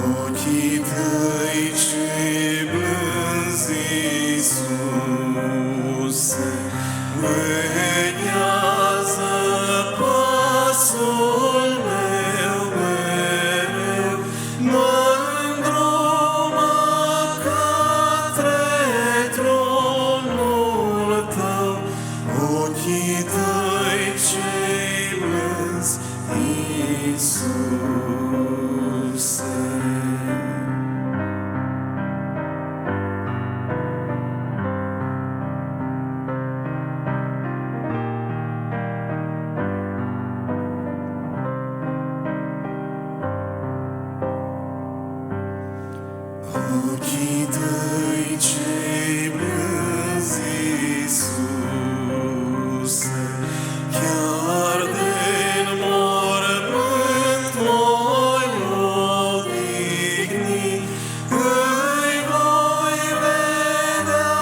Ochii tăi cei blânzi, Iisuse, veghează pasul meu mereu, mă îndrumă către tronul tău. Ochii tăi cei blânzi, Iisuse. Ochii tăi cei blânzi, Iisuse, chiar din mormânt voi odihni, îi voi vedea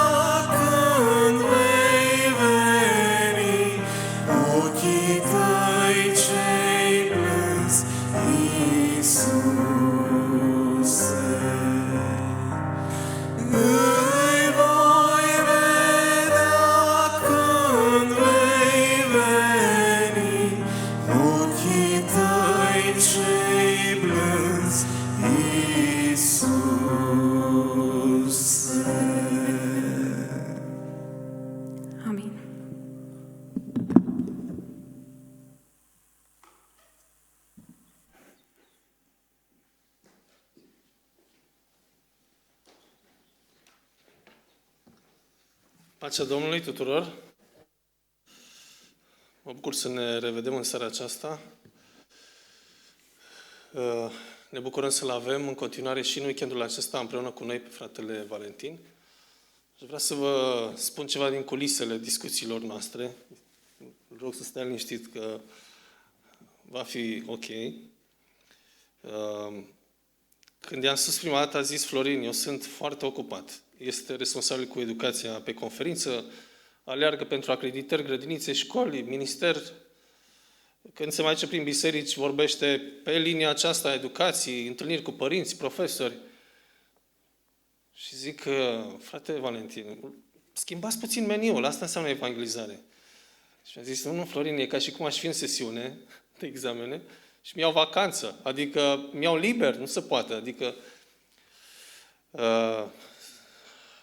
când vei veni. Ochii tăi cei blânzi, Iisuse. Îi voi vedea când vei veni, ochii tăi cei blânzi, Iisuse. Amin. Pacea Domnului tuturor! Mă bucur să ne revedem în seara aceasta. Ne bucurăm să-L avem în continuare și în weekendul acesta împreună cu noi pe fratele Valentin. Și vreau să vă spun ceva din culisele discuțiilor noastre. Rog să stai liniștit că va fi ok. Când i-am spus prima dată, a zis Florin, eu sunt foarte ocupat. Este responsabil cu educația pe conferință, aleargă pentru acreditări, grădinițe, școli, minister. Când se mai duce prin biserici, vorbește pe linia aceasta a educației, întâlniri cu părinți, profesori. Și zic, frate Valentin, schimbați puțin meniul, asta înseamnă evangelizare. Și mi-a zis, nu, Florin, e ca și cum aș fi în sesiune de examene și mi-iau vacanță, adică mi-iau liber, nu se poate, adică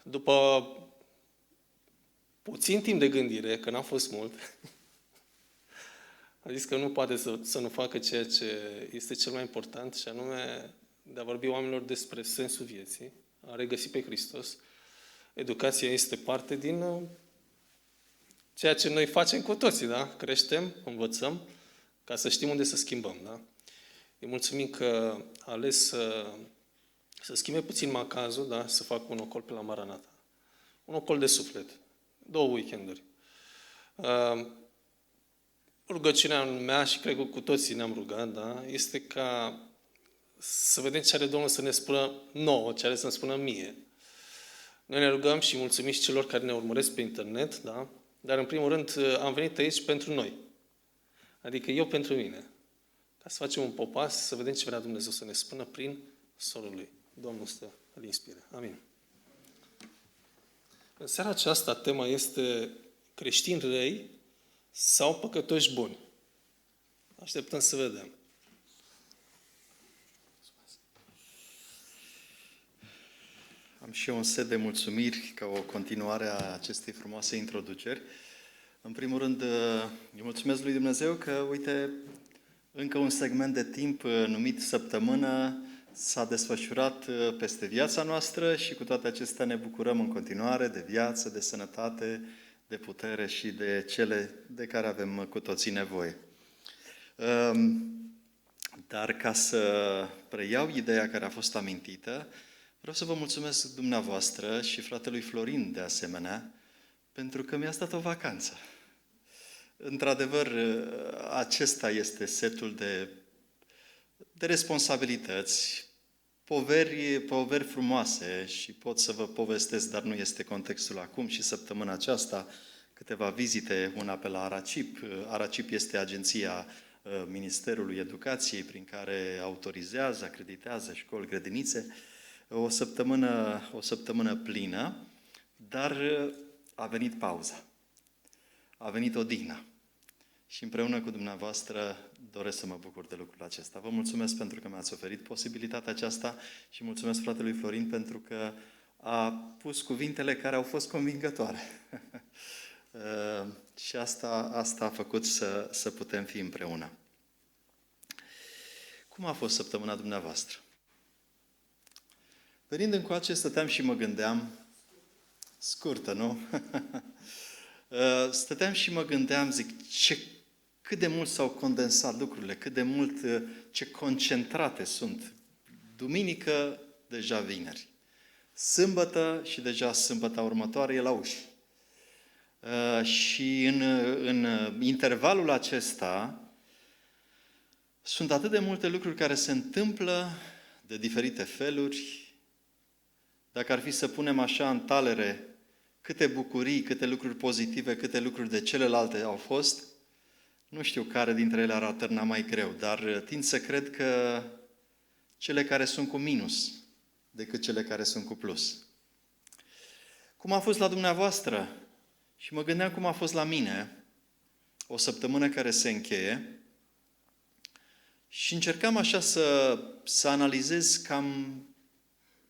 după puțin timp de gândire, că n-a fost mult, a zis că nu poate să nu facă ceea ce este cel mai important, și anume de a vorbi oamenilor despre sensul vieții, a regăsi pe Hristos. Educația este parte din ceea ce noi facem cu toții, da? Creștem, învățăm, ca să știm unde să schimbăm, da? Îi mulțumim că a ales să schimbe puțin macazul, da? Să facă un ocol pe la Maranata. Un ocol de suflet. 2 weekenduri. Rugăciunea mea, și cred că cu toții ne-am rugat, da? Este ca să vedem ce are Domnul să ne spună nouă, ce are să ne spună mie. Noi ne rugăm și mulțumim și celor care ne urmăresc pe internet, da? Dar în primul rând am venit aici pentru noi. Adică eu pentru mine. Ca să facem un popas, să vedem ce vrea Dumnezeu să ne spună prin sorul Lui. Domnul să îl inspire. Amin. În seara aceasta tema este creștini răi sau păcătoși buni. Așteptăm să vedem. Am și eu un set de mulțumiri ca o continuare a acestei frumoase introduceri. În primul rând, îi mulțumesc lui Dumnezeu că, uite, încă un segment de timp numit săptămână s-a desfășurat peste viața noastră și cu toate acestea ne bucurăm în continuare de viață, de sănătate, de putere și de cele de care avem cu toții nevoie. Dar ca să preiau ideea care a fost amintită, vreau să vă mulțumesc dumneavoastră și fratelui Florin de asemenea, pentru că mi-ați dat o vacanță. Într-adevăr, acesta este setul de responsabilități, poveri frumoase și pot să vă povestesc, dar nu este contextul acum, și săptămâna aceasta câteva vizite, una pe la Aracip. Aracip este agenția Ministerului Educației, prin care autorizează, acreditează școli, grădinițe, o săptămână plină, dar a venit pauza, a venit odihna. Și împreună cu dumneavoastră doresc să mă bucur de lucrul acesta. Vă mulțumesc pentru că mi-ați oferit posibilitatea aceasta și mulțumesc fratelui Florin pentru că a pus cuvintele care au fost convingătoare. Și asta a făcut să putem fi împreună. Cum a fost săptămâna dumneavoastră? Venind încoace, stăteam și mă gândeam, scurtă, nu? Stăteam și mă gândeam, zic, cât de mult s-au condensat lucrurile, cât de mult, ce concentrate sunt. Duminică, deja vineri. Sâmbătă și deja sâmbăta următoare e la uși. Și în intervalul acesta sunt atât de multe lucruri care se întâmplă de diferite feluri. Dacă ar fi să punem așa în talere câte bucurii, câte lucruri pozitive, câte lucruri de celelalte au fost, nu știu care dintre ele ar atârna mai greu, dar tind să cred că cele care sunt cu minus decât cele care sunt cu plus. Cum a fost la dumneavoastră? Și mă gândeam cum a fost la mine o săptămână care se încheie și încercam așa să analizez cam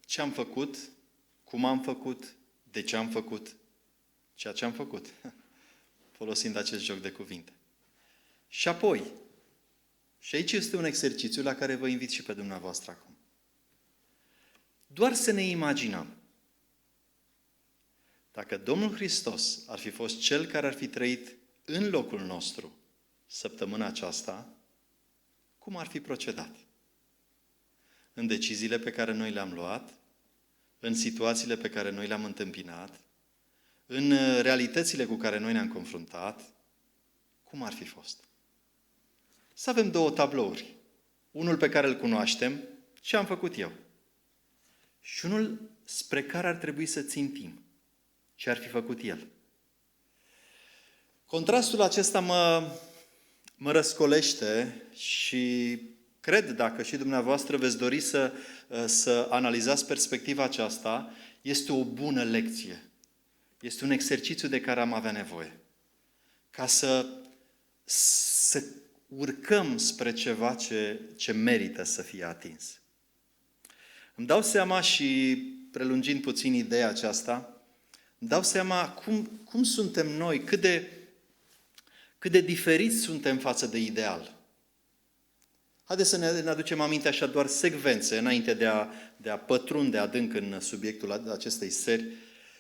ce am făcut, cum am făcut, de ce am făcut, ceea ce am făcut, folosind acest joc de cuvinte. Și apoi, și aici este un exercițiu la care vă invit și pe dumneavoastră acum. Doar să ne imaginăm. Dacă Domnul Hristos ar fi fost Cel care ar fi trăit în locul nostru săptămâna aceasta, cum ar fi procedat? În deciziile pe care noi le-am luat, în situațiile pe care noi le-am întâmpinat, în realitățile cu care noi ne-am confruntat, cum ar fi fost? Să avem două tablouri. Unul pe care îl cunoaștem, ce am făcut eu. Și unul spre care ar trebui să țintim, ce ar fi făcut el. Contrastul acesta mă răscolește și cred, dacă și dumneavoastră veți dori să analizați perspectiva aceasta, este o bună lecție. Este un exercițiu de care am avea nevoie. Ca să urcăm spre ceva ce merită să fie atins. Îmi dau seama și, prelungind puțin ideea aceasta, îmi dau seama cum suntem noi, cât de diferiți suntem față de ideal. Haideți să ne aducem aminte așa doar secvențe înainte de a pătrunde adânc în subiectul acestei seri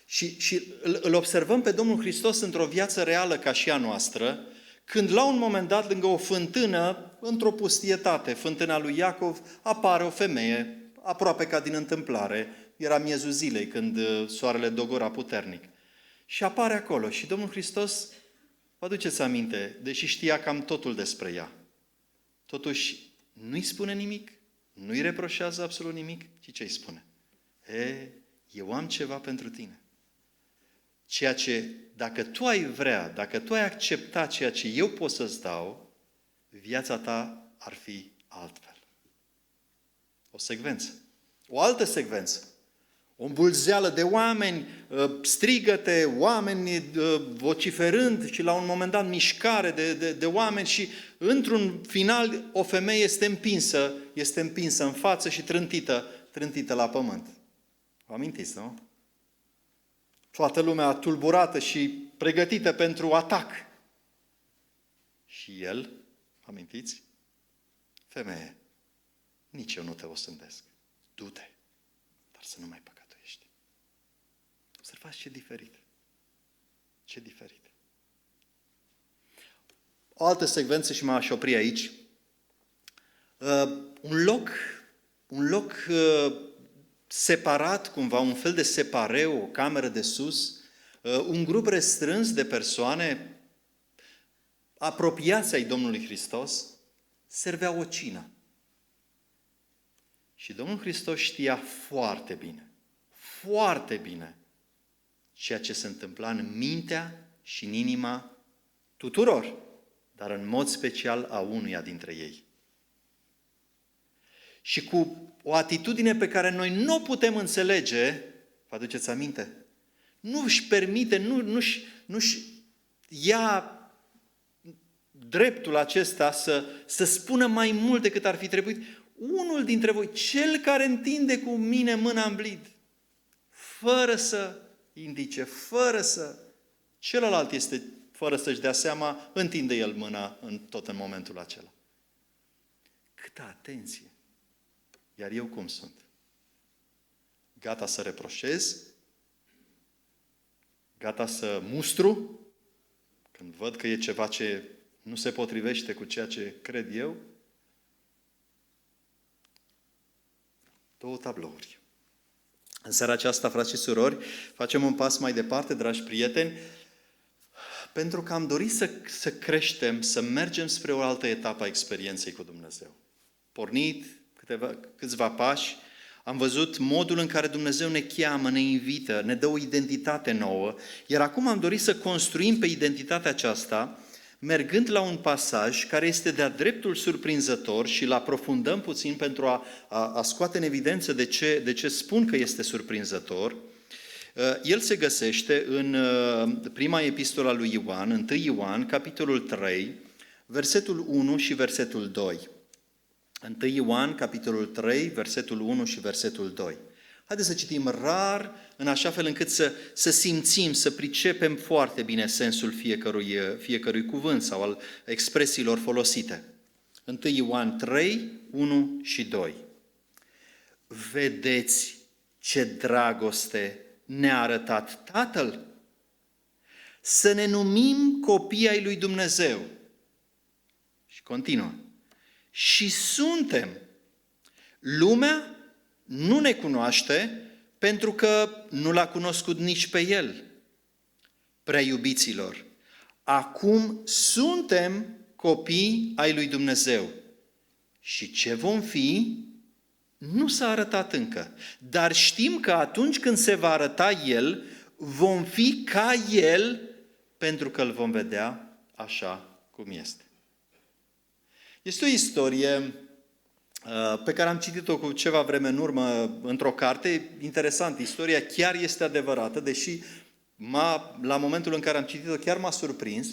și îl observăm pe Domnul Hristos într-o viață reală ca și a noastră, când la un moment dat, lângă o fântână, într-o pustietate, fântâna lui Iacov, apare o femeie, aproape ca din întâmplare, era miezul zilei când soarele dogora puternic. Și apare acolo și Domnul Hristos, vă aduceți aminte, deși știa cam totul despre ea, totuși nu-i spune nimic, nu-i reproșează absolut nimic, ci ce îi spune? Eu am ceva pentru tine. Ceea ce, dacă tu ai vrea, dacă tu ai accepta ceea ce eu pot să-ți dau, viața ta ar fi altfel. O secvență. O altă secvență. O îmbulzeală de oameni, strigăte, oameni vociferând și la un moment dat mișcare de oameni și într-un final o femeie este împinsă în față și trântită la pământ. Vă amintiți, nu? Toată lumea tulburată și pregătită pentru atac. Și el, amintiți? Femeie, nici eu nu te osândesc. Du-te, dar să nu mai păcătuiești. Observați ce diferit. Ce diferit. O altă secvență și m-aș opri aici. Un loc separat, cumva, un fel de separeu, o cameră de sus, un grup restrâns de persoane apropiați ai Domnului Hristos, servea o cină. Și Domnul Hristos știa foarte bine, ceea ce se întâmpla în mintea și în inima tuturor, dar în mod special a unuia dintre ei. Și cu o atitudine pe care noi nu o putem înțelege, vă aduceți aminte? Nu își permite, nu-și ia dreptul acesta să spună mai mult decât ar fi trebuit. Unul dintre voi, cel care întinde cu mine mâna în blid, fără să indice, celălalt este, fără să-și dea seama, întinde el mâna tot în momentul acela. Câtă atenție! Iar eu cum sunt? Gata să reproșez? Gata să mustru? Când văd că e ceva ce nu se potrivește cu ceea ce cred eu? Două tablouri. În seara aceasta, frați și surori, facem un pas mai departe, dragi prieteni, pentru că am dorit să creștem, să mergem spre o altă etapă a experienței cu Dumnezeu. Pornit câțiva pași, am văzut modul în care Dumnezeu ne cheamă, ne invită, ne dă o identitate nouă, iar acum am dorit să construim pe identitatea aceasta, mergând la un pasaj care este de-a dreptul surprinzător și îl aprofundăm puțin pentru a scoate în evidență de ce spun că este surprinzător. El se găsește în prima epistola lui Ioan, 1 Ioan, capitolul 3, versetul 1 și versetul 2. 1 Ioan, capitolul 3, versetul 1 și versetul 2. Haideți să citim rar, în așa fel încât să simțim, să pricepem foarte bine sensul fiecărui cuvânt sau al expresiilor folosite. 1 Ioan 3, 1 și 2. Vedeți ce dragoste ne-a arătat Tatăl? Să ne numim copii ai lui Dumnezeu. Și continuă. Și suntem. Lumea nu ne cunoaște pentru că nu l-a cunoscut nici pe El. Prea iubiților, acum suntem copii ai lui Dumnezeu. Și ce vom fi, nu s-a arătat încă. Dar știm că atunci când se va arăta El, vom fi ca El, pentru că îl vom vedea așa cum este. Este o istorie pe care am citit-o cu ceva vreme în urmă într-o carte. Interesant, istoria chiar este adevărată, deși la momentul în care am citit-o chiar m-a surprins.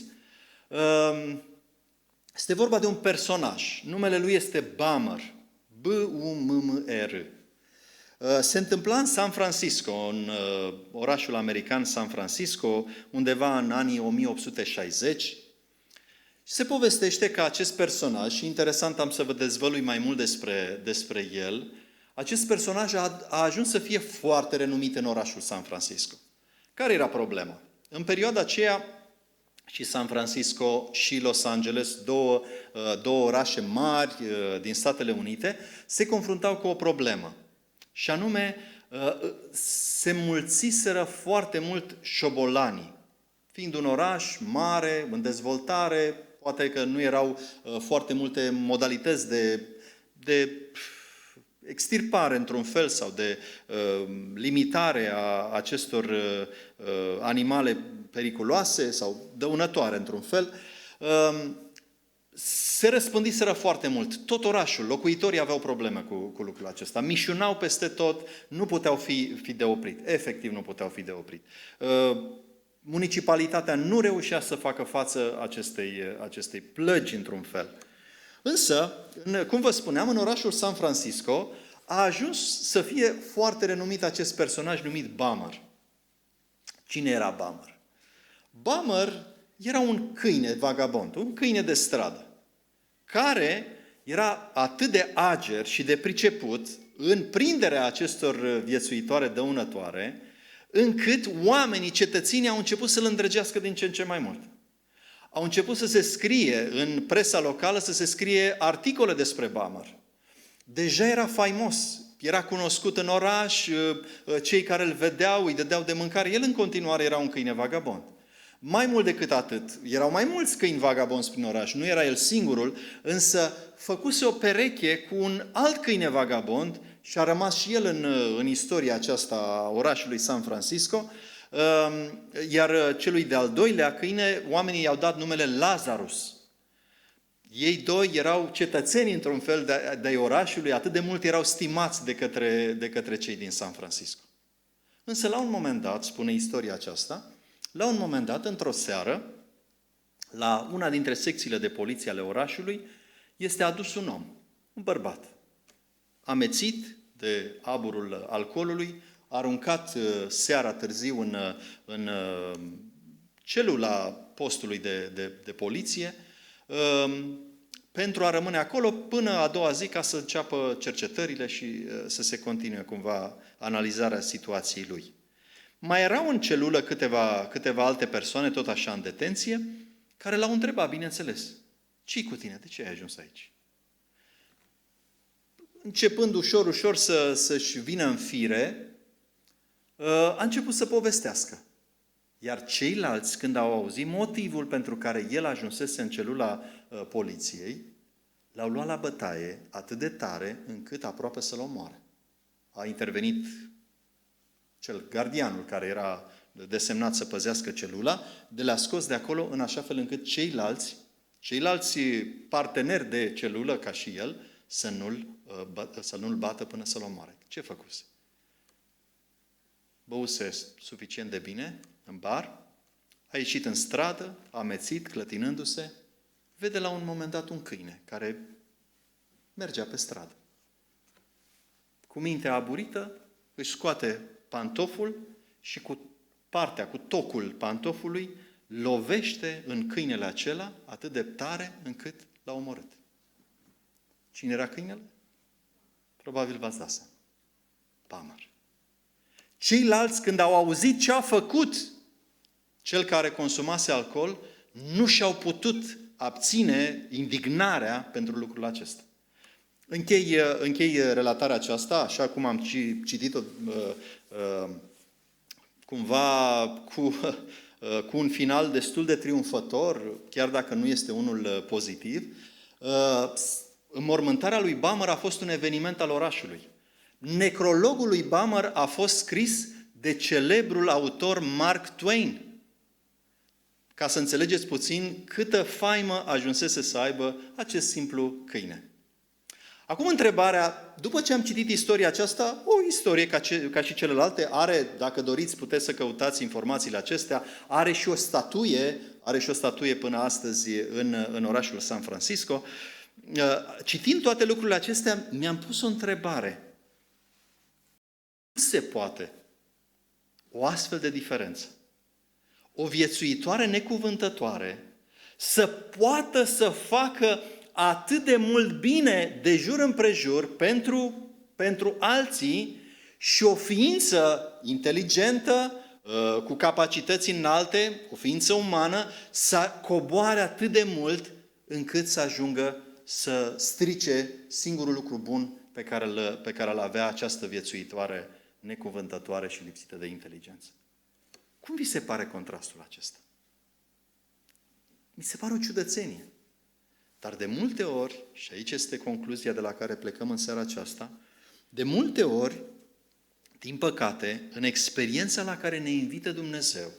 Este vorba de un personaj. Numele lui este Bummer. B-U-M-M-R. Se întâmpla în San Francisco, în orașul american San Francisco, undeva în anii 1860. Și se povestește că acest personaj, și interesant, am să vă dezvălui mai mult despre el, acest personaj a ajuns să fie foarte renumit în orașul San Francisco. Care era problema? În perioada aceea, și San Francisco și Los Angeles, două orașe mari din Statele Unite, se confruntau cu o problemă. Și anume, se mulțiseră foarte mult șobolanii. Fiind un oraș mare, în dezvoltare, poate că nu erau foarte multe modalități de extirpare într-un fel sau de limitare a acestor animale periculoase sau dăunătoare într-un fel, se răspândiseră foarte mult. Tot orașul, locuitorii aveau probleme cu lucrul acesta. Mișunau peste tot, nu puteau fi de oprit. Efectiv nu puteau fi de oprit. Municipalitatea nu reușea să facă față acestei plăgi într-un fel. Însă, cum vă spuneam, în orașul San Francisco a ajuns să fie foarte renumit acest personaj numit Bummer. Cine era Bummer? Bummer era un câine vagabond, un câine de stradă, care era atât de ager și de priceput în prinderea acestor viețuitoare dăunătoare, încât oamenii, cetățenii, au început să-l îndrăgească din ce în ce mai mult. Au început să se scrie în presa locală, să se scrie articole despre Bummer. Deja era faimos, era cunoscut în oraș, cei care îl vedeau, îi dădeau de mâncare. El în continuare era un câine vagabond. Mai mult decât atât, erau mai mulți câini vagabonzi prin oraș, nu era el singurul, însă făcuse o pereche cu un alt câine vagabond și a rămas și el în istoria aceasta a orașului San Francisco, iar celui de-al doilea câine, oamenii i-au dat numele Lazarus. Ei doi erau cetățeni într-un fel de orașului, atât de mult erau stimați de către cei din San Francisco. Însă la un moment dat, spune istoria aceasta, la un moment dat, într-o seară, la una dintre secțiile de poliție ale orașului, este adus un om, un bărbat, amețit de aburul alcoolului, aruncat seara târziu în celula postului de poliție, pentru a rămâne acolo până a doua zi ca să înceapă cercetările și să se continue cumva analizarea situației lui. Mai erau în celulă câteva alte persoane, tot așa în detenție, care l-au întrebat, bineînțeles, ce-i cu tine? De ce ai ajuns aici? Începând ușor să-și vină în fire, a început să povestească. Iar ceilalți, când au auzit motivul pentru care el ajunsese în celula poliției, l-au luat la bătaie atât de tare încât aproape să-l omoare. A intervenit gardianul care era desemnat să păzească celula, le-a scos de acolo în așa fel încât ceilalți parteneri de celulă, ca și el, să nu-l bată până să-l omoare. Ce făcuse? Băuse suficient de bine în bar, a ieșit în stradă, amețit, clătinându-se, vede la un moment dat un câine care mergea pe stradă. Cu mintea aburită, își scoate pantoful și cu tocul pantofului, lovește în câinele acela atât de tare încât l-a omorât. Cine era câinele? Probabil v-ați dat seama. Bummer. Ceilalți, când au auzit ce a făcut cel care consumase alcool, nu și-au putut abține indignarea pentru lucrul acesta. Închei relatarea aceasta, așa cum am citit-o, cumva cu un final destul de triumfător, chiar dacă nu este unul pozitiv. Înmormântarea lui Bummer a fost un eveniment al orașului. Necrologul lui Bummer a fost scris de celebrul autor Mark Twain. Ca să înțelegeți puțin câtă faimă ajunsese să aibă acest simplu câine. Acum întrebarea, după ce am citit istoria aceasta, o istorie ca și celelalte, are, dacă doriți, puteți să căutați informațiile acestea, are și o statuie până astăzi în orașul San Francisco. Citind toate lucrurile acestea, mi-am pus o întrebare. Cum se poate o astfel de diferență? O viețuitoare necuvântătoare să poată să facă atât de mult bine de jur împrejur pentru alții și o ființă inteligentă, cu capacități înalte, o ființă umană, să coboare atât de mult încât să ajungă să strice singurul lucru bun pe care îl avea această viețuitoare necuvântătoare și lipsită de inteligență. Cum vi se pare contrastul acesta? Mi se pare o ciudățenie. Dar de multe ori, și aici este concluzia de la care plecăm în seara aceasta, de multe ori, din păcate, în experiența la care ne invită Dumnezeu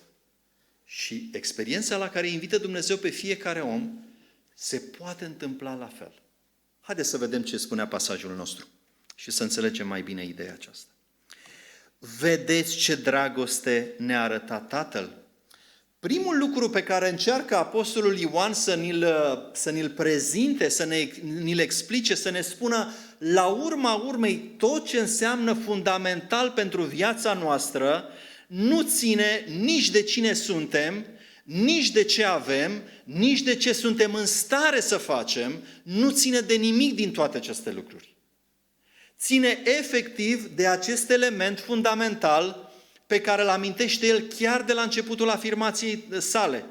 și experiența la care invită Dumnezeu pe fiecare om, se poate întâmpla la fel. Haideți să vedem ce spunea pasajul nostru și să înțelegem mai bine ideea aceasta. Vedeți ce dragoste ne-a arătat Tatăl. Primul lucru pe care încearcă Apostolul Ioan să ni-l prezinte, să ni-l explice, să ne spună la urma urmei tot ce înseamnă fundamental pentru viața noastră, nu ține nici de cine suntem, nici de ce avem, nici de ce suntem în stare să facem, nu ține de nimic din toate aceste lucruri. Ține efectiv de acest element fundamental pe care îl amintește el chiar de la începutul afirmației sale.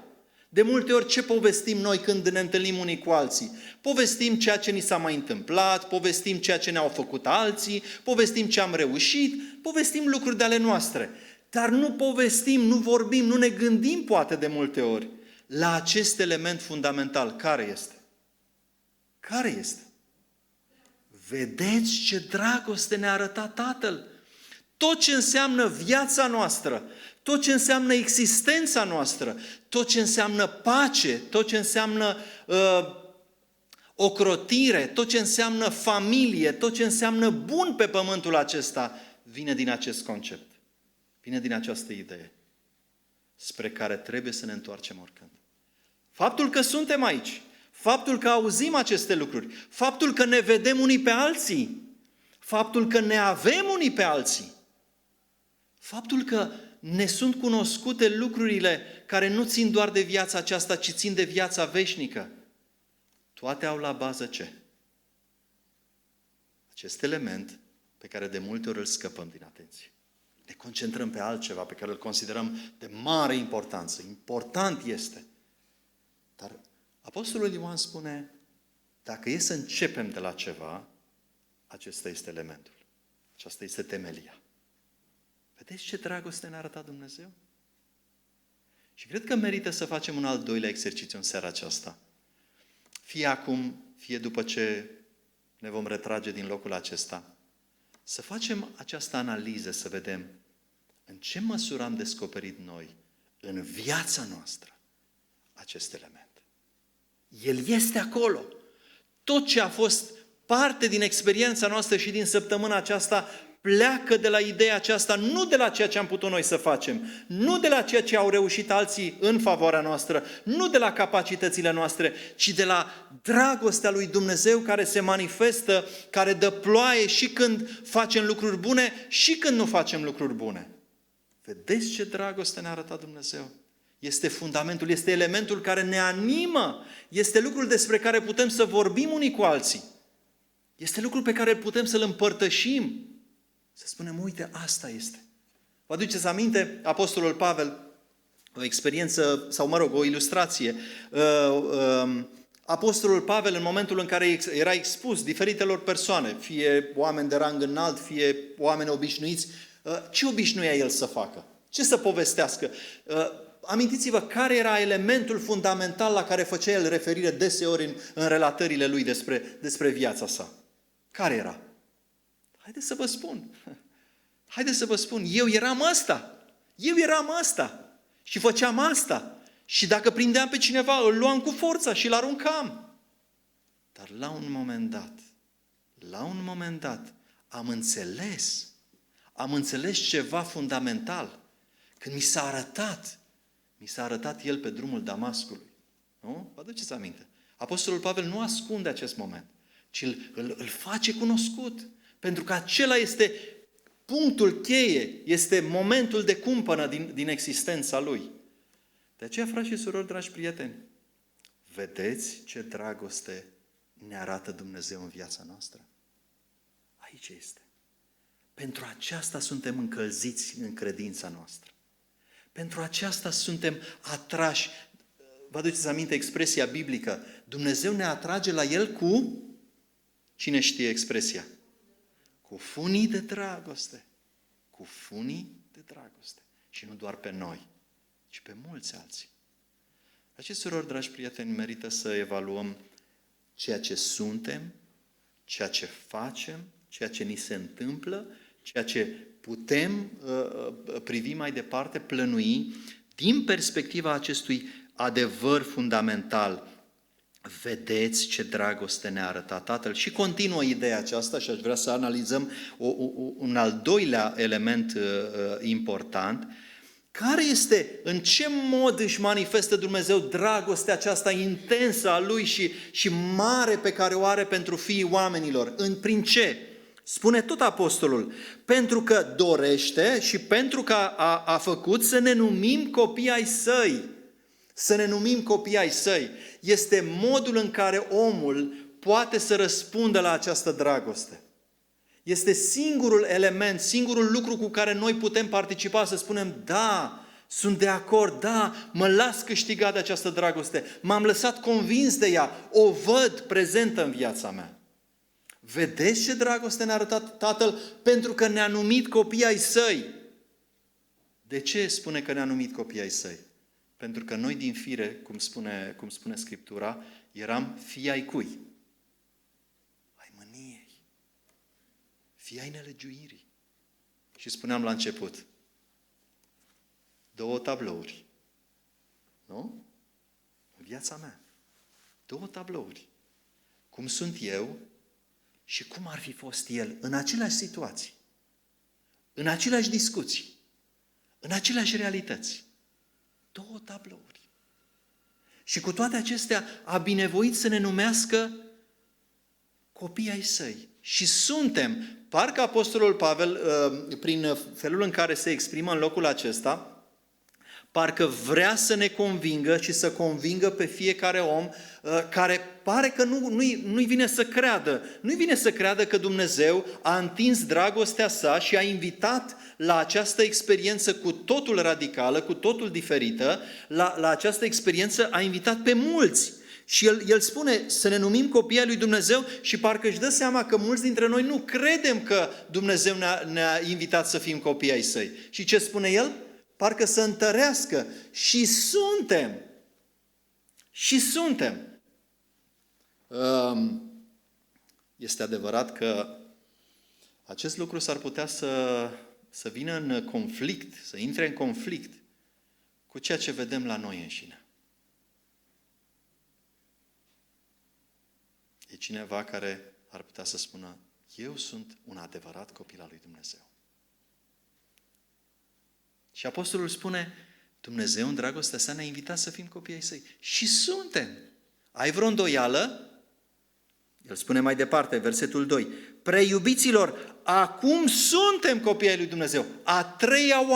De multe ori ce povestim noi când ne întâlnim unii cu alții? Povestim ceea ce ni s-a mai întâmplat, povestim ceea ce ne-au făcut alții, povestim ce am reușit, povestim lucruri de ale noastre. Dar nu povestim, nu vorbim, nu ne gândim poate de multe ori la acest element fundamental. Care este? Care este? Vedeți ce dragoste ne-a arătat Tatăl. Tot ce înseamnă viața noastră, tot ce înseamnă existența noastră, tot ce înseamnă pace, tot ce înseamnă ocrotire, tot ce înseamnă familie, tot ce înseamnă bun pe pământul acesta, vine din acest concept. Vine din această idee spre care trebuie să ne întoarcem oricând. Faptul că suntem aici, faptul că auzim aceste lucruri, faptul că ne vedem unii pe alții, faptul că ne avem unii pe alții, faptul că ne sunt cunoscute lucrurile care nu țin doar de viața aceasta, ci țin de viața veșnică, toate au la bază ce? Acest element pe care de multe ori îl scăpăm din atenție. Ne concentrăm pe altceva pe care îl considerăm de mare importanță. Important este. Dar Apostolul Ioan spune, dacă e să începem de la ceva, acesta este elementul. Aceasta este temelia. Vedeți ce dragoste ne-a arătat Dumnezeu? Și cred că merită să facem un al doilea exercițiu în seara aceasta. Fie acum, fie după ce ne vom retrage din locul acesta. Să facem această analiză, să vedem în ce măsură am descoperit noi, în viața noastră, acest element. El este acolo. Tot ce a fost parte din experiența noastră și din săptămâna aceasta pleacă de la ideea aceasta, nu de la ceea ce am putut noi să facem, nu de la ceea ce au reușit alții în favoarea noastră, nu de la capacitățile noastre, ci de la dragostea lui Dumnezeu care se manifestă, care dă ploaie și când facem lucruri bune și când nu facem lucruri bune. Vedeți ce dragoste ne-a arătat Dumnezeu? Este fundamentul, este elementul care ne animă, este lucrul despre care putem să vorbim unii cu alții. Este lucrul pe care putem să-l împărtășim. Să spunem, uite, asta este. Vă aduceți aminte, Apostolul Pavel, o experiență, sau mă rog, o ilustrație. Apostolul Pavel, în momentul în care era expus diferitelor persoane, fie oameni de rang înalt, fie oameni obișnuiți, ce obișnuia el să facă? Ce să povestească? Amintiți-vă care era elementul fundamental la care făcea el referire deseori în relatările lui despre viața sa. Care era? Haideți să vă spun. Haideți să vă spun. Eu eram ăsta. Și făceam asta. Și dacă prindeam pe cineva, îl luam cu forța și îl aruncam. Dar la un moment dat, am înțeles ceva fundamental. Când mi s-a arătat el pe drumul Damascului. Nu? Vă aduceți aminte? Apostolul Pavel nu ascunde acest moment, ci îl face cunoscut. Pentru că acela este punctul cheie, este momentul de cumpănă din existența lui. De aceea, frați și surori, dragi prieteni, vedeți ce dragoste ne arată Dumnezeu în viața noastră? Aici este. Pentru aceasta suntem încălziți în credința noastră. Pentru aceasta suntem atrași. Vă aduceți aminte expresia biblică? Dumnezeu ne atrage la El cu... Cine știe expresia? Cu funii de dragoste. Cu funii de dragoste. Și nu doar pe noi, ci pe mulți alții. Acest surori, dragi prieteni, merită să evaluăm ceea ce suntem, ceea ce facem, ceea ce ni se întâmplă, ceea ce putem privi mai departe, plănui, din perspectiva acestui adevăr fundamental. Vedeți ce dragoste ne-a arătat Tatăl. Și continuă ideea aceasta și aș vrea să analizăm un al doilea element important. Care este, în ce mod își manifestă Dumnezeu dragostea aceasta intensă a Lui și mare pe care o are pentru fiii oamenilor? Prin ce? Spune tot apostolul, pentru că dorește și pentru că a făcut să ne numim copii ai Săi. Să ne numim copii ai Săi. Este modul în care omul poate să răspundă la această dragoste. Este singurul element, singurul lucru cu care noi putem participa, să spunem, da, sunt de acord, da, mă las câștigat de această dragoste, m-am lăsat convins de ea, o văd prezentă în viața mea. Vedeți ce dragoste ne-a arătat Tatăl? Pentru că ne-a numit copii ai Săi. De ce spune că ne-a numit copii ai Săi? Pentru că noi din fire, cum spune Scriptura, eram fii ai cui? Ai mâniei. Fii ai nelegiuirii. Și spuneam la început, 2 tablouri. Nu? În viața mea. 2 tablouri. cum sunt eu și cum ar fi fost el în aceleași situații, în aceleași discuții, în aceleași realități. 2 tablouri. Și cu toate acestea a binevoit să ne numească copii ai săi. Și suntem, parcă Apostolul Pavel, prin felul în care se exprimă în locul acesta, parcă vrea să ne convingă și să convingă pe fiecare om care pare că nu-i vine să creadă. Nu-i vine să creadă că Dumnezeu a întins dragostea sa și a invitat la această experiență cu totul radicală, cu totul diferită, la această experiență a invitat pe mulți. Și el spune să ne numim copii ai lui Dumnezeu și parcă își dă seama că mulți dintre noi nu credem că Dumnezeu ne-a invitat să fim copii ai săi. Și ce spune el? Parcă să întărească. Și suntem. Și suntem. Este adevărat că acest lucru s-ar putea să vină în conflict, să intre în conflict cu ceea ce vedem la noi înșine. E cineva care ar putea să spună, eu sunt un adevărat copil al lui Dumnezeu. Și apostolul spune, Dumnezeu în dragostea sa ne-a invitat să fim copii ai săi. Și suntem. Ai vreo îndoială? El spune mai departe, versetul 2. Preiubiților, acum suntem copii ai lui Dumnezeu. A treia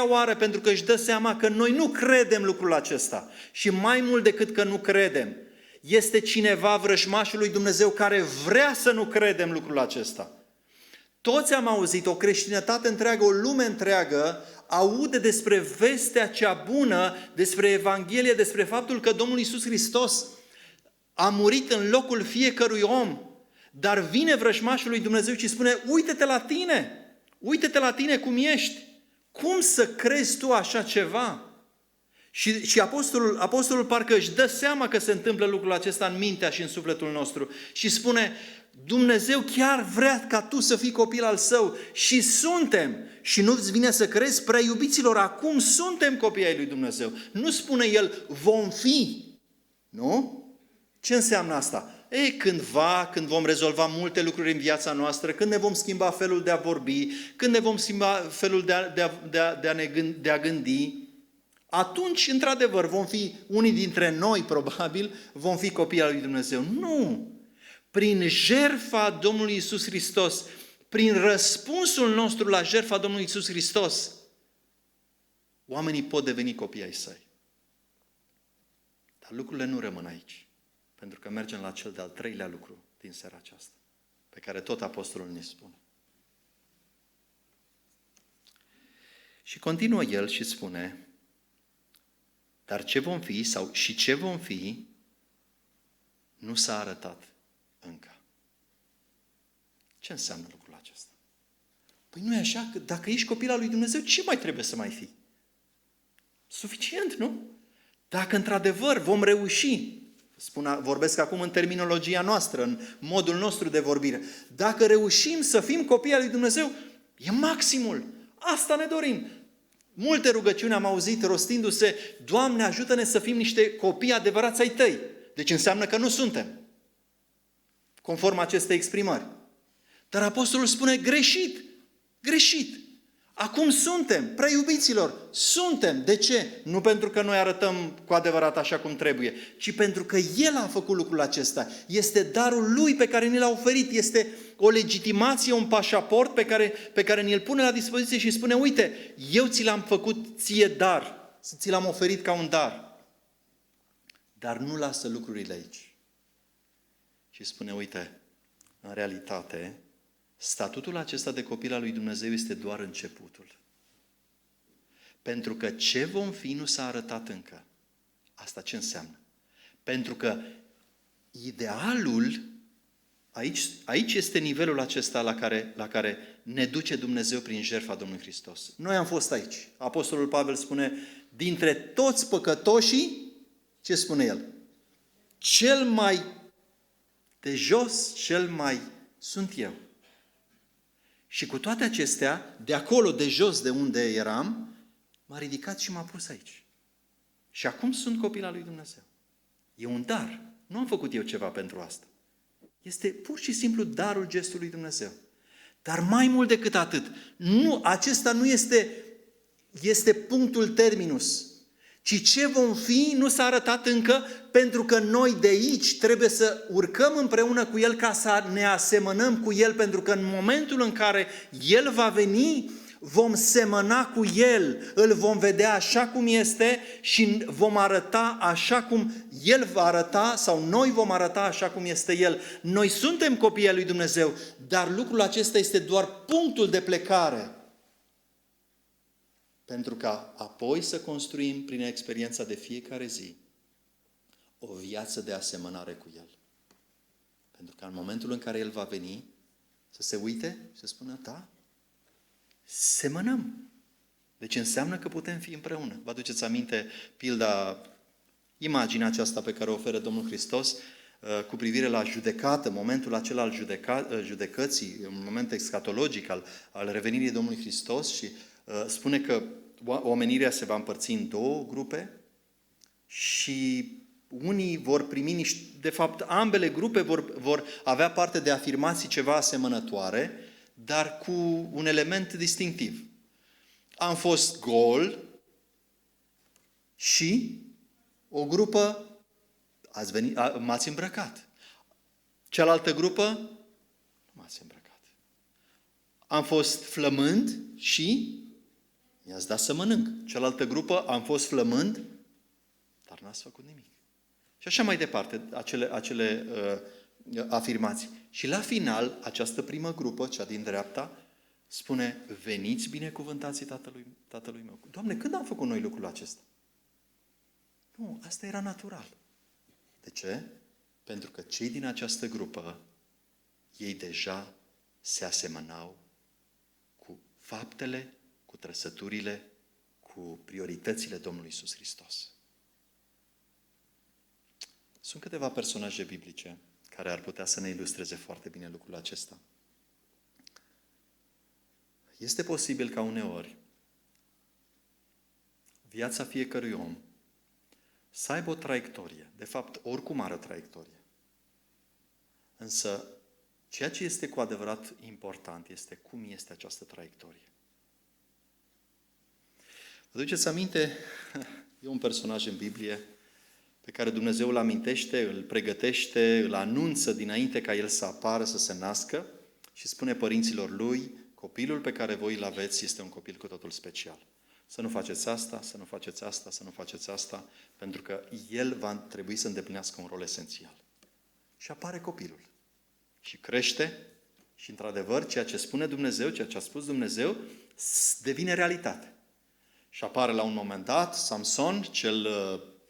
oară, pentru că își dă seama că noi nu credem lucrul acesta. Și mai mult decât că nu credem, este cineva, vrăjmașul lui Dumnezeu, care vrea să nu credem lucrul acesta. Toți am auzit, o creștinătate întreagă, o lume întreagă, aude despre vestea cea bună, despre Evanghelie, despre faptul că Domnul Iisus Hristos a murit în locul fiecărui om. Dar vine vrăjmașul lui Dumnezeu și spune, uite-te la tine cum ești. Cum să crezi tu așa ceva? Și apostolul parcă își dă seama că se întâmplă lucrul acesta în mintea și în sufletul nostru și spune, Dumnezeu chiar vrea ca tu să fii copil al său și suntem. Și nu-ți vine să crezi, prea iubiților, acum suntem copii ai lui Dumnezeu. Nu spune el, vom fi. Nu? Ce înseamnă asta? Cândva, când vom rezolva multe lucruri în viața noastră, când ne vom schimba felul de a vorbi, când ne vom schimba felul de a gândi, atunci, într-adevăr, vom fi unii dintre noi, probabil, vom fi copii al lui Dumnezeu. Nu! Prin jertfa Domnului Iisus Hristos, prin răspunsul nostru la jertfa Domnului Iisus Hristos, oamenii pot deveni copii ai săi. Dar lucrurile nu rămân aici, pentru că mergem la cel de-al treilea lucru din seara aceasta, pe care tot apostolul ne spune. Și continuă el și spune, dar ce vom fi și ce vom fi nu s-a arătat încă. Ce înseamnă lucrul acesta? Păi nu e așa că dacă ești copil al lui Dumnezeu, ce mai trebuie să mai fii? Suficient, nu? Dacă într-adevăr vom reuși, vorbesc acum în terminologia noastră, în modul nostru de vorbire, dacă reușim să fim copii al lui Dumnezeu, e maximul. Asta ne dorim. Multe rugăciuni am auzit rostindu-se, Doamne, ajută-ne să fim niște copii adevărați ai Tăi. Deci înseamnă că nu suntem, conform acestei exprimări. Dar apostolul spune, greșit. Acum suntem, prea iubiților, suntem. De ce? Nu pentru că noi arătăm cu adevărat așa cum trebuie, ci pentru că El a făcut lucrul acesta. Este darul Lui pe care ni l-a oferit, este o legitimație, un pașaport pe care ni-l pune la dispoziție și spune, uite, eu ți l-am făcut ție dar, ți l-am oferit ca un dar. Dar nu lasă lucrurile aici. Și spune, uite, în realitate, statutul acesta de copil al lui Dumnezeu este doar începutul. Pentru că ce vom fi nu s-a arătat încă. Asta ce înseamnă? Pentru că idealul, aici este nivelul acesta la care ne duce Dumnezeu prin jertfa Domnului Hristos. Noi am fost aici. Apostolul Pavel spune, dintre toți păcătoșii, ce spune el? Cel mai de jos, cel mai sunt eu. Și cu toate acestea, de acolo, de jos, de unde eram, m-a ridicat și m-a pus aici. Și acum sunt copil al lui Dumnezeu. E un dar, Nu am făcut eu ceva pentru asta. Este pur și simplu darul gestului Dumnezeu. Dar mai mult decât atât, acesta nu este punctul terminus, ci ce vom fi nu s-a arătat încă, pentru că noi de aici trebuie să urcăm împreună cu El ca să ne asemănăm cu El, pentru că în momentul în care El va veni, vom semăna cu El, îl vom vedea așa cum este și vom arăta așa cum El va arăta sau noi vom arăta așa cum este El. Noi suntem copiii lui Dumnezeu, dar lucrul acesta este doar punctul de plecare. Pentru ca apoi să construim prin experiența de fiecare zi o viață de asemănare cu El. Pentru că în momentul în care El va veni, să se uite și să spună, da, semănăm. Deci înseamnă că putem fi împreună. Vă aduceți aminte imaginea aceasta pe care o oferă Domnul Hristos cu privire la judecată, momentul acela al judecății, un moment escatologic al revenirii Domnului Hristos și spune că omenirea se va împărți în două grupe și unii vor primi de fapt ambele grupe vor avea parte de afirmații ceva asemănătoare, dar cu un element distinctiv. Am fost gol și o grupă m-ați îmbrăcat. Cealaltă grupă nu m-ați îmbrăcat. Am fost flămând și mi-ați dat să mănânc. Cealaltă grupă, am fost flămând, dar n-ați făcut nimic. Și așa mai departe, acele afirmații. Și la final, această primă grupă, cea din dreapta, spune, veniți binecuvântații tatălui meu. Doamne, când am făcut noi lucrul acesta? Nu, asta era natural. De ce? Pentru că cei din această grupă, ei deja se asemănau cu faptele, cu trăsăturile, cu prioritățile Domnului Iisus Hristos. Sunt câteva personaje biblice care ar putea să ne ilustreze foarte bine lucrul acesta. Este posibil ca uneori viața fiecărui om să aibă o traiectorie. De fapt, oricum are o traiectorie. Însă, ceea ce este cu adevărat important este cum este această traiectorie. Vă duceți aminte? E un personaj în Biblie pe care Dumnezeu îl amintește, îl pregătește, îl anunță dinainte ca el să apară, să se nască și spune părinților lui, copilul pe care voi îl aveți este un copil cu totul special. Să nu faceți asta, să nu faceți asta, să nu faceți asta, pentru că el va trebui să îndeplinească un rol esențial. Și apare copilul. Și crește și, într-adevăr, ceea ce spune Dumnezeu, ceea ce a spus Dumnezeu, devine realitate. Și apare la un moment dat Samson, cel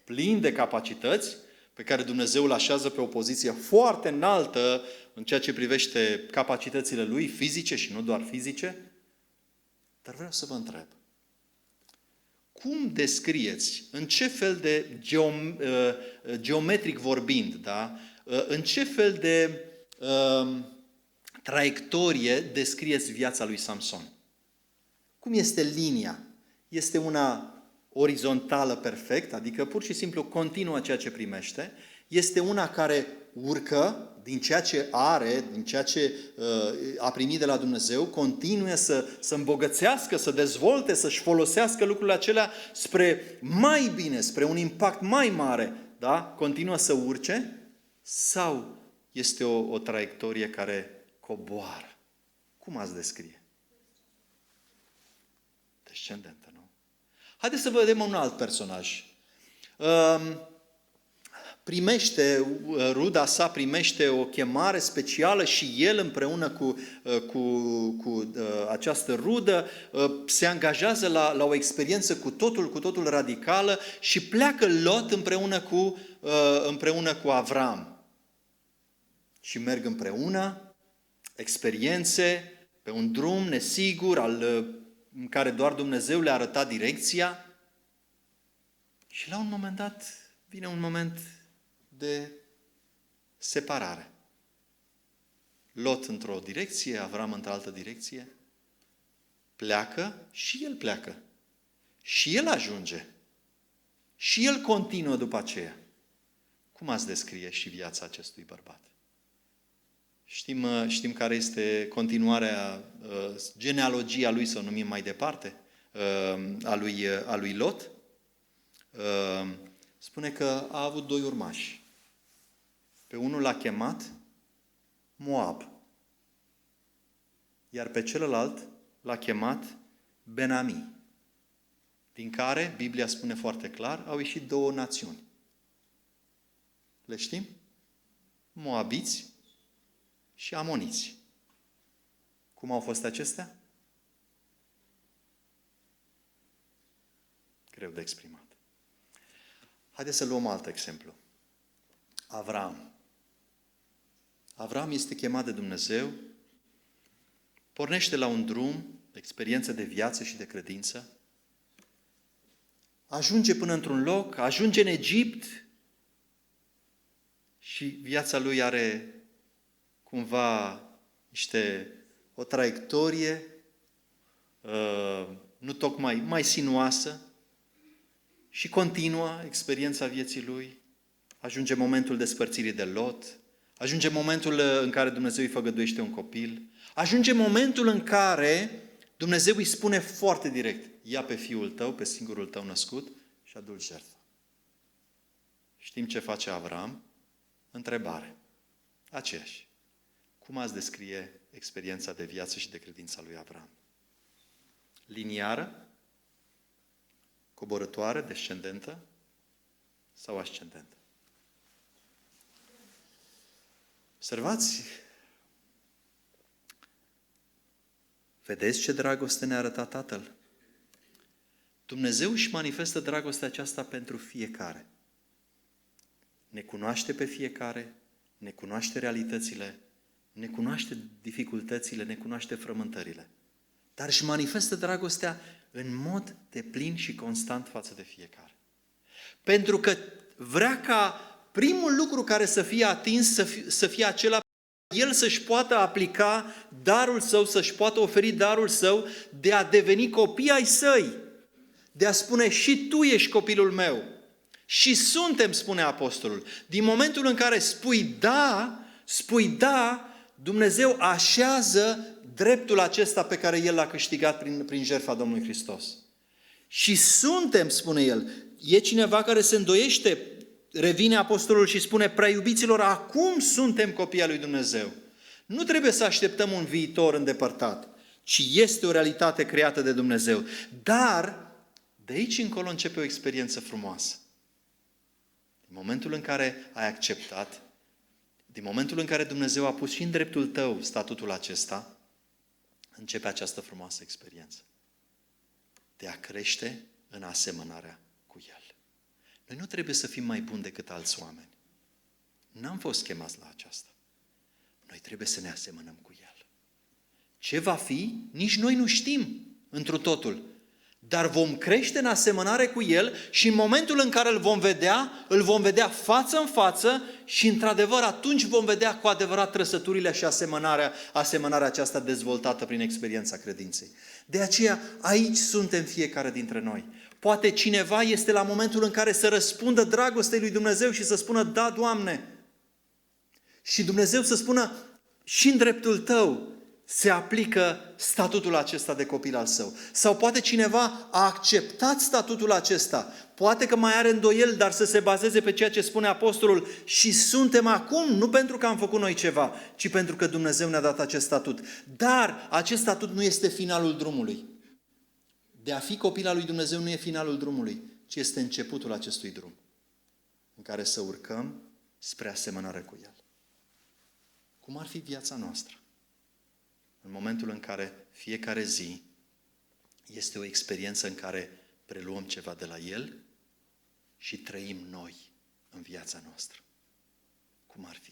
plin de capacități, pe care Dumnezeu îl așează pe o poziție foarte înaltă în ceea ce privește capacitățile lui, fizice și nu doar fizice. Dar vreau să vă întreb, cum descrieți, în ce fel de geometric vorbind, da? În ce fel de traiectorie descrieți viața lui Samson? Cum este linia? Este una orizontală perfect, adică pur și simplu continuă ceea ce primește, este una care urcă din ceea ce are, din ceea ce a primit de la Dumnezeu, continuă să îmbogățească, să dezvolte, să-și folosească lucrurile acelea spre mai bine, spre un impact mai mare, da? Continuă să urce, sau este o traiectorie care coboară? Cum ați descrie? Descendentă, nu? Haideți să vedem un alt personaj. Ruda sa primește o chemare specială și el împreună cu această rudă se angajează la o experiență cu totul radicală și pleacă Lot împreună cu Avram. Și merg împreună, experiențe, pe un drum nesigur în care doar Dumnezeu le-a arătat direcția. Și la un moment dat vine un moment de separare. Lot într-o direcție, Avram într-altă direcție. Pleacă și el pleacă. Și el ajunge. Și el continuă după aceea. Cum ați descrie și viața acestui bărbat? Știm care este continuarea, genealogia lui, să o numim mai departe, a lui Lot. Spune că a avut 2 urmași. Pe unul l-a chemat Moab, iar pe celălalt l-a chemat Ben-Ami, din care, Biblia spune foarte clar, au ieșit 2 națiuni. Le știm? Moabiți și amoniți. Cum au fost acestea? Greu de exprimat. Haideți să luăm alt exemplu. Avram. Avram este chemat de Dumnezeu, pornește la un drum, experiență de viață și de credință, ajunge până într-un loc, ajunge în Egipt și viața lui are cumva o traiectorie nu tocmai mai sinuoasă și continuă experiența vieții lui. Ajunge momentul despărțirii de Lot, ajunge momentul în care Dumnezeu îi făgăduiește un copil, ajunge momentul în care Dumnezeu îi spune foarte direct: ia pe fiul tău, pe singurul tău născut și adu-l jertfă. Știm ce face Avram? Întrebare. Aceeași. Cum ați descrie experiența de viață și de credință a lui Avram? Liniară? Coborătoare, descendentă sau ascendentă? Observați, vedeți ce dragoste ne-a arătat Tatăl? Dumnezeu își manifestă dragostea aceasta pentru fiecare. Ne cunoaște pe fiecare, ne cunoaște realitățile, ne cunoaște dificultățile, ne cunoaște frământările. Dar își manifestă dragostea în mod deplin și constant față de fiecare. Pentru că vrea ca primul lucru care să fie atins să fie acela el să-și poată aplica darul său, să-și poată oferi darul său de a deveni copii ai săi. De a spune: și tu ești copilul meu. Și suntem, spune apostolul. Din momentul în care spui da, Dumnezeu așează dreptul acesta pe care El l-a câștigat prin jertfa Domnului Hristos. Și suntem, spune el, e cineva care se îndoiește, revine apostolul și spune: prea iubiților, acum suntem copii al lui Dumnezeu. Nu trebuie să așteptăm un viitor îndepărtat, ci este o realitate creată de Dumnezeu. Dar de aici încolo începe o experiență frumoasă. Din momentul în care ai acceptat, din momentul în care Dumnezeu a pus și în dreptul tău statutul acesta, începe această frumoasă experiență de a crește în asemănarea cu El. Noi nu trebuie să fim mai buni decât alți oameni. N-am fost chemați la aceasta. Noi trebuie să ne asemănăm cu El. Ce va fi, nici noi nu știm întru totul. Dar vom crește în asemănare cu El și în momentul în care îl vom vedea față în față și într-adevăr atunci vom vedea cu adevărat trăsăturile și asemănarea aceasta dezvoltată prin experiența credinței. De aceea aici suntem fiecare dintre noi. Poate cineva este la momentul în care să răspundă dragostei lui Dumnezeu și să spună: da, Doamne. Și Dumnezeu să spună: și în dreptul tău se aplică statutul acesta de copil al său. Sau poate cineva a acceptat statutul acesta, poate că mai are îndoieli, dar să se bazeze pe ceea ce spune apostolul: și suntem acum, nu pentru că am făcut noi ceva, ci pentru că Dumnezeu ne-a dat acest statut. Dar acest statut nu este finalul drumului. De a fi copil al lui Dumnezeu nu e finalul drumului, ci este începutul acestui drum, în care să urcăm spre asemănare cu El. Cum ar fi viața noastră? În momentul în care fiecare zi este o experiență în care preluăm ceva de la El și trăim noi în viața noastră. Cum ar fi?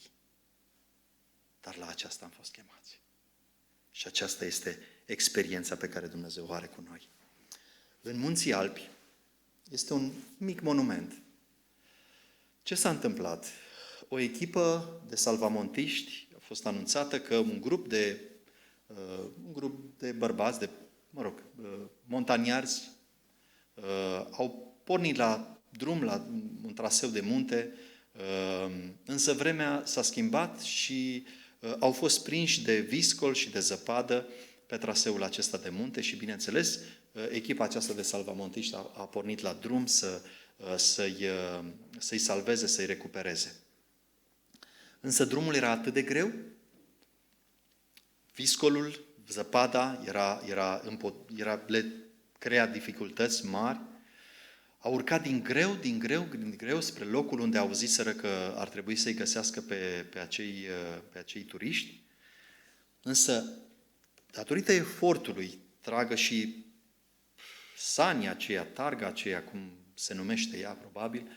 Dar la aceasta am fost chemați. Și aceasta este experiența pe care Dumnezeu o are cu noi. În Munții Alpi este un mic monument. Ce s-a întâmplat? O echipă de salvamontiști a fost anunțată că un grup de bărbați, montaniarzi, au pornit la drum, la un traseu de munte, Însă vremea s-a schimbat și au fost prinși de viscol și de zăpadă pe traseul acesta de munte și, bineînțeles, echipa aceasta de salvamontiști a pornit la drum să-i salveze, să-i recupereze. Însă drumul era atât de greu, viscolul, zăpada le crea dificultăți mari. Au urcat din greu spre locul unde auziseră că ar trebui să-i găsească pe acei turiști. Însă, datorită efortului, tragă și sania aceea, targa aceea, cum se numește ea probabil,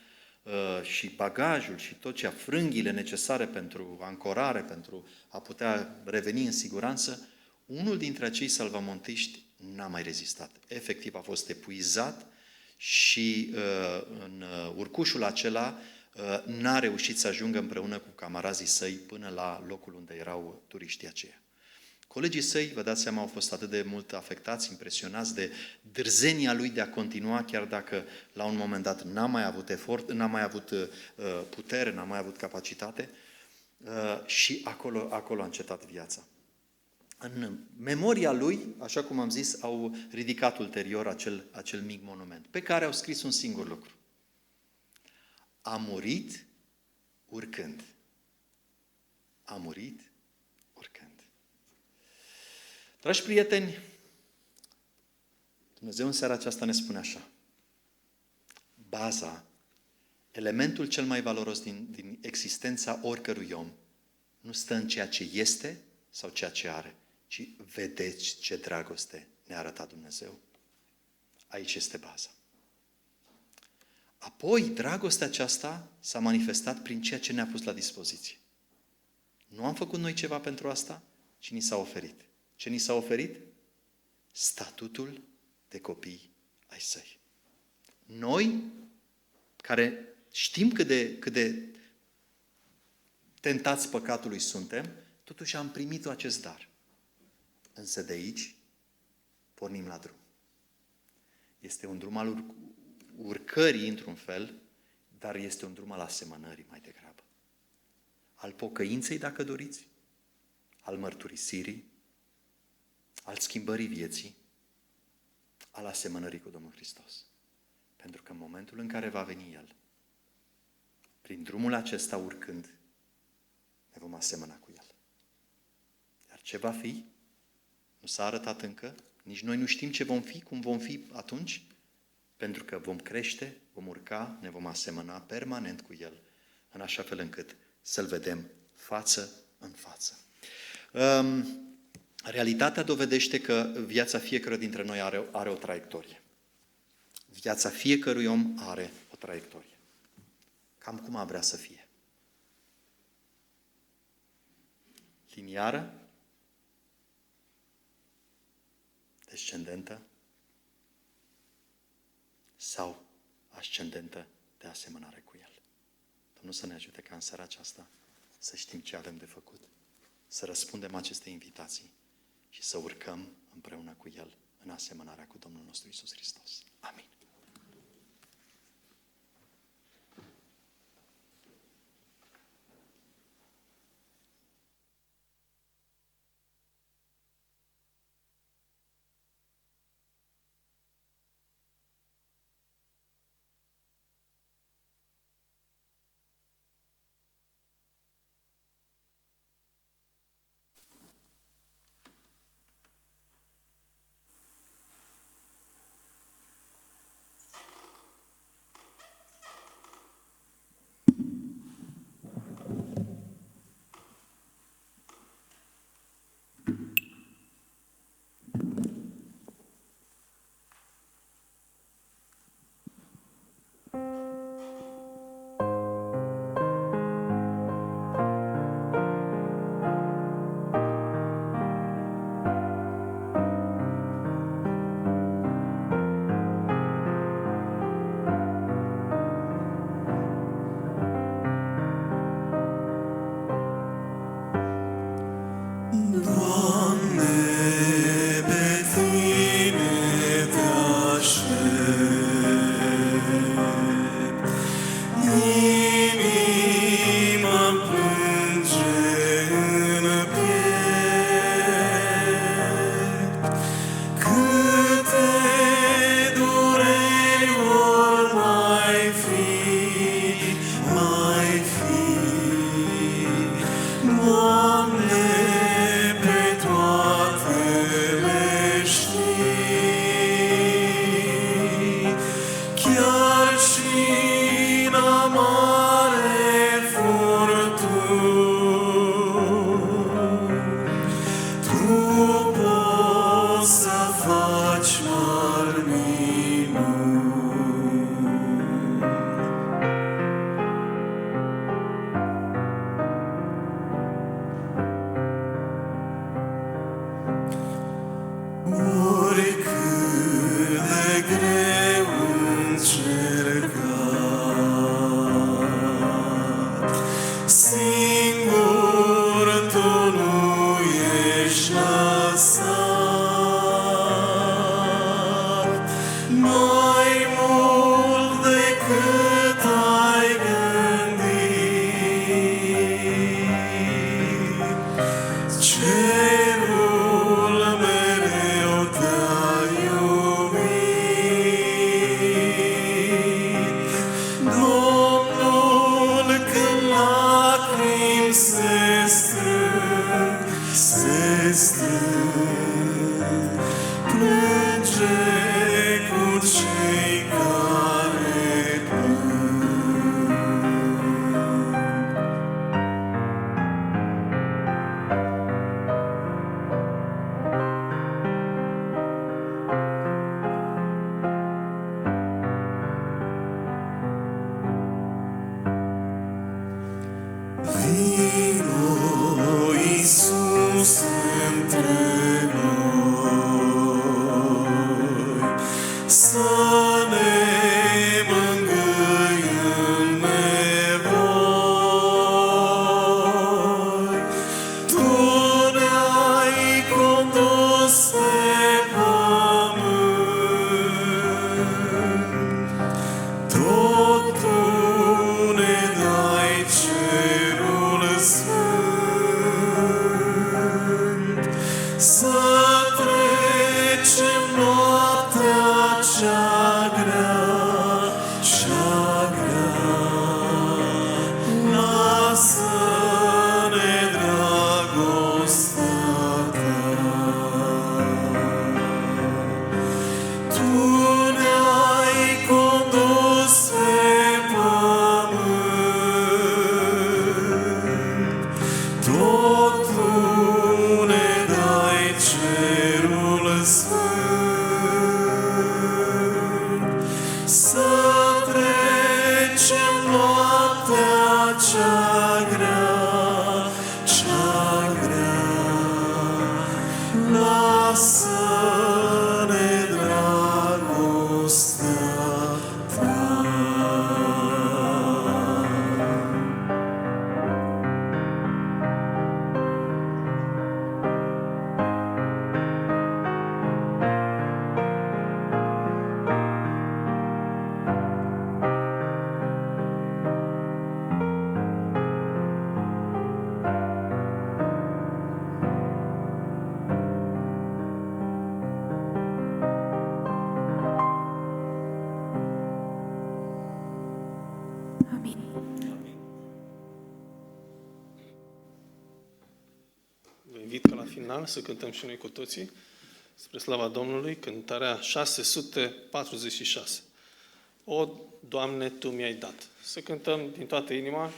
și bagajul și tot ce, frânghiile necesare pentru ancorare, pentru a putea reveni în siguranță, unul dintre acei salvamontiști n-a mai rezistat. Efectiv a fost epuizat și în urcușul acela n-a reușit să ajungă împreună cu camarazii săi până la locul unde erau turiștii aceia. Colegii săi, vă dați seama, au fost atât de mult afectați, impresionați de dârzenia lui de a continua, chiar dacă la un moment dat n-a mai avut efort, n-a mai avut putere, n-a mai avut capacitate și acolo a încetat viața. În memoria lui, așa cum am zis, au ridicat ulterior acel mic monument, pe care au scris un singur lucru. A murit urcând. A murit urcând. Dragi prieteni, Dumnezeu în seara aceasta ne spune așa. Baza, elementul cel mai valoros din existența oricărui om, nu stă în ceea ce este sau ceea ce are, ci vedeți ce dragoste ne-a arătat Dumnezeu. Aici este baza. Apoi, dragostea aceasta s-a manifestat prin ceea ce ne-a pus la dispoziție. Nu am făcut noi ceva pentru asta, ci ni s-a oferit. Ce ni s-a oferit? Statutul de copii ai săi. Noi, care știm cât de tentați păcatului suntem, totuși am primit acest dar. Însă de aici pornim la drum. Este un drum al urcării, într-un fel, dar este un drum al asemănării mai degrabă. Al pocăinței, dacă doriți, al mărturisirii, al schimbării vieții, al asemănării cu Domnul Hristos. Pentru că în momentul în care va veni El, prin drumul acesta urcând, ne vom asemăna cu El. Iar ce va fi? Nu s-a arătat încă, nici noi nu știm ce vom fi, cum vom fi atunci, pentru că vom crește, vom urca, ne vom asemăna permanent cu El, în așa fel încât să-L vedem față în față. Realitatea dovedește că viața fiecăruia dintre noi are o traiectorie. Viața fiecărui om are o traiectorie. Cam cum ar vrea să fie. Liniară, descendentă sau ascendentă de asemănare cu El. Domnul să ne ajute ca în seara aceasta să știm ce avem de făcut, să răspundem aceste invitații și să urcăm împreună cu El în asemănarea cu Domnul nostru Iisus Hristos. Amin. faci mari minuni. Oricât de greu încercat, singur tu nu ești lăsat. Mai mult decât ai gândit, cerul mereu te-a iubit. Domnul, când lacrimi se strâng, plânge cu cei care plâng. Vino, Iisus, între noi, să ne mângâi în nevoi. Tu ne-ai condus pe pământ, tot tu ne dai cerul sfânt, să trecem noaptea cea grea, cea grea. Lasă-ne dragostea ta. Tu ne-ai condus pe pământ, tot tu ne dai cerul sfânt, să trecem noaptea cea grea, cea grea. Lasă-ne dragostea ta. Amin. Vă invit ca la final să cântăm și noi cu toții, spre slava Domnului, cântarea 646. O, Doamne, Tu mi-ai dat. Să cântăm din toată inima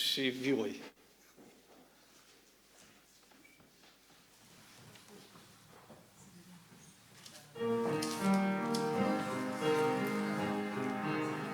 și vioi. Doamne, Tu mi-ai dat.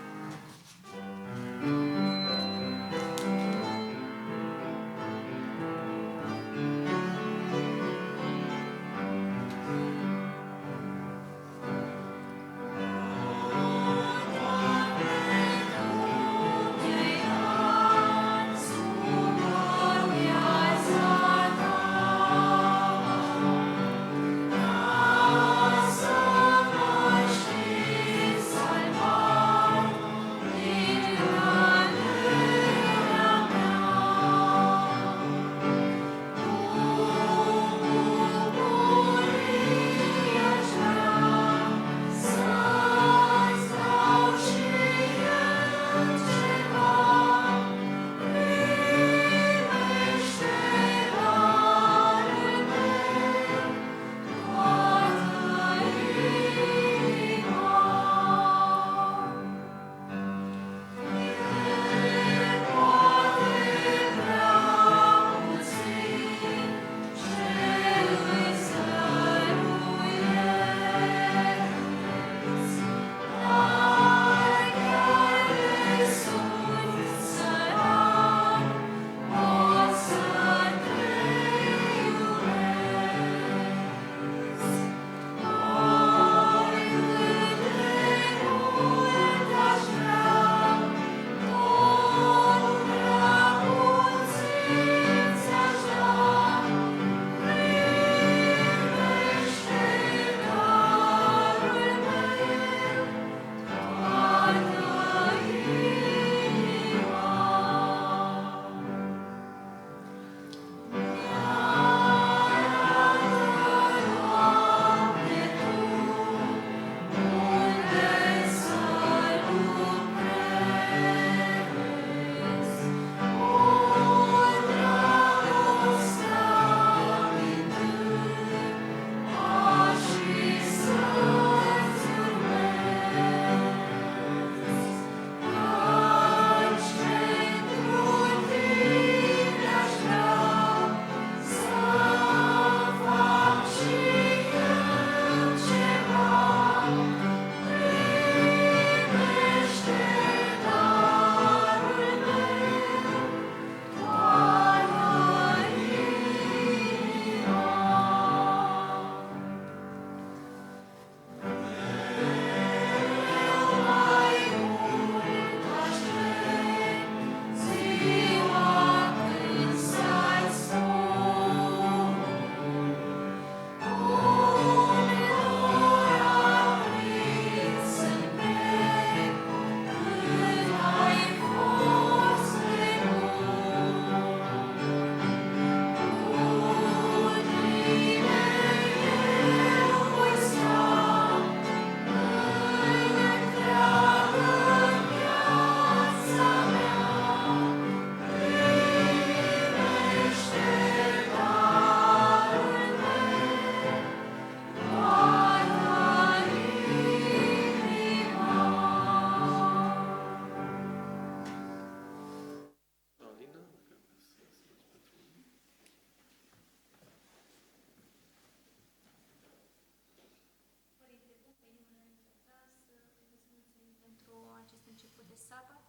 început de sabat.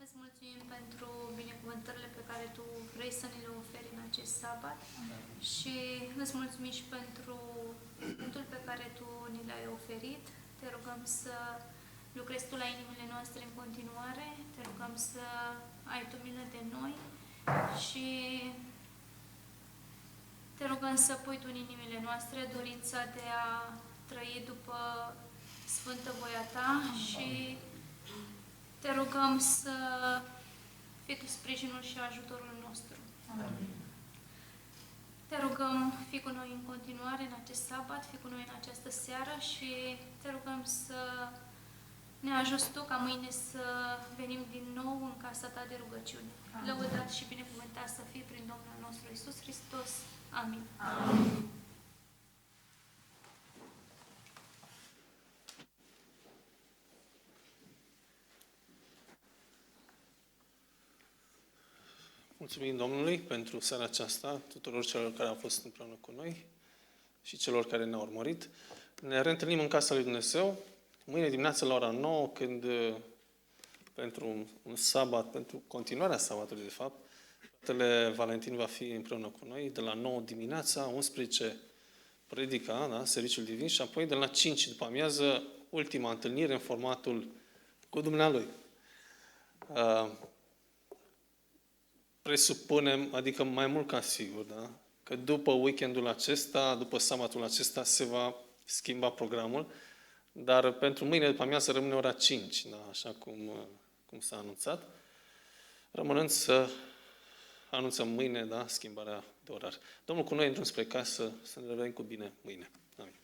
Îți mulțumim pentru binecuvântările pe care Tu vrei să ne le oferi în acest sabat și îți mulțumim și pentru cuvântul pe care Tu ni l-ai oferit. Te rugăm să lucrezi Tu la inimile noastre în continuare, te rugăm să ai Tu milă de noi și te rugăm să pui Tu în inimile noastre dorința de a trăi după sfântă voia Ta și te rugăm să fii Tu sprijinul și ajutorul nostru. Amin. Te rugăm, fii cu noi în continuare în acest sabat, fii cu noi în această seară și te rugăm să ne ajuți Tu ca mâine să venim din nou în casa Ta de rugăciune. Lăudat și binecuvântat să fii prin Domnul nostru Iisus Hristos. Amin. Amin. Mulțumim Domnului pentru seara aceasta, tuturor celor care au fost împreună cu noi și celor care ne-au urmărit. Ne reîntâlnim în Casa lui Dumnezeu, mâine dimineață la ora 9, când pentru un sabat, pentru continuarea sabatului, de fapt, Fratele Valentin va fi împreună cu noi de la 9 dimineața, 11 predica, da, serviciul divin, și apoi de la 5 după amiază, ultima întâlnire în formatul cu Dumnealui. Presupunem, adică mai mult ca sigur, da, că după weekendul acesta, după sabatul acesta, se va schimba programul, dar pentru mâine după amiază rămâne ora 5, da, așa cum s-a anunțat, rămânând să anunțăm mâine, da, schimbarea de orar. Domnul cu noi, într-un spre casă, să ne revenim cu bine mâine. Amin.